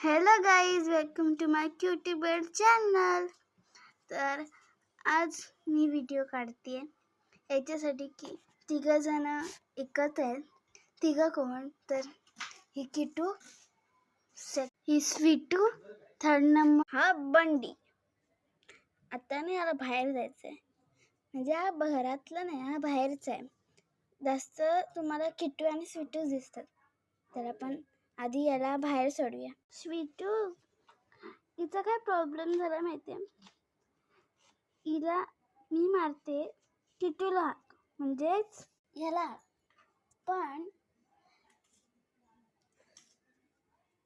Hello guys, welcome to my cutie bird channel. तर आज मी video काढते याच्यासाठी की तिघंजण एकत्र आहेत. तिघं कोण तर ही किटू, ही स्वीटू, थर्ड नंबर हा बंडी. आता ना याला बाहेर जायचं आहे, म्हणजे हा घरातला नाही, हा बाहेरचा आहे. जास्त तुम्हाला किटू आणि स्वीटूच दिसतात, तर आपण आधी याला बाहेर सोडूया. स्वीटू, हिचा काय प्रॉब्लेम झाला माहिती आहे? हिला मी मारते किटूला, म्हणजेच ह्याला, पण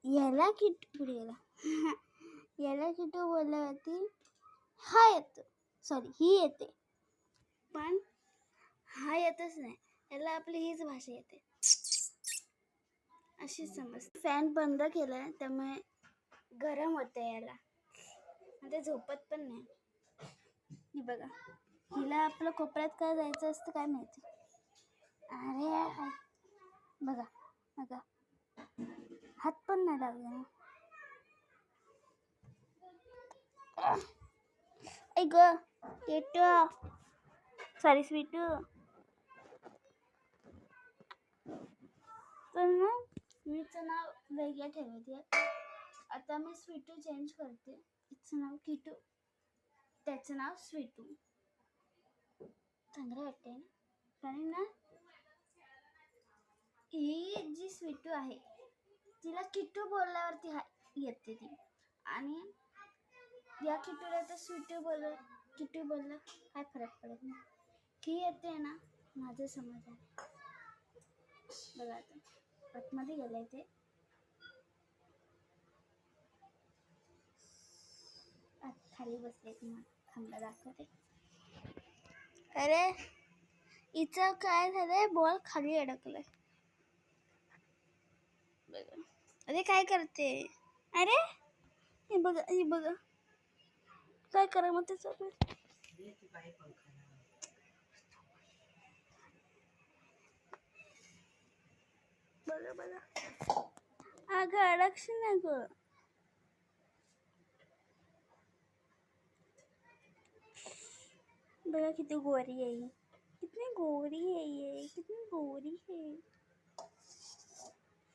याला किटू पुढे गेला याला किटू बोलल्यावरती हा येतो, सॉरी ही येते, पण हा येतच नाही. याला आपली हीच भाषा येते, अशी समज. फॅन बंद केलाय त्यामुळे गरम होते याला, ते झोपत पण नाही. ही बघा, हिला आपलं कोपऱ्यात काय जायचं असतं काय माहिती. अरे बघा बघा, हात पण नाही लागला. ऐ ग केटू, सॉरी स्वीटू. तर ना मीचं नाव वेगळं ठेवते. आता मी स्वीटू चेंज करते. हिचं नाव किटू, त्याचं नाव स्वीटू. चांगलं वाटतंय ना, कारण ना ही जी स्वीटू आहे तिला किटू बोलल्यावरती येते ती, आणि या किटूला तर स्वीटू बोललं किटू बोललं काय फरक पडत नाही. ही येते ना, माझं समज आहे. बघा आता आतमध्ये गेलंय ते. खाली बसले, तुम्हाला खांबा दाखवते. अरे हिचं काय झालंय, बॉल खाली अडकलाय. बघा, अरे काय करते. अरे हे बघा, हे बघा काय करा मग त्याचं. बघा बघा, अगं अडकशी ना ग. बघा किती गोरी आहे, कितनी गोरी आहे ये, कितनी गोरी आहे.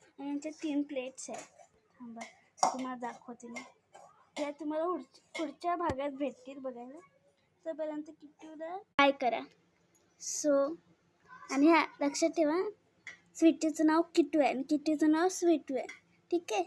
आणि यांच्या 3 प्लेट्स आहेत. थांबा तुम्हाला दाखवते मी, त्या तुम्हाला पुढच्या भागात भेटतील बघायला. तोपर्यंत किटूला काय करा. सो आणि हा लक्षात ठेवा, स्वीटूचं नाव किटू आहे आणि किटूचं नाव स्वीटू आहे, ठीक आहे.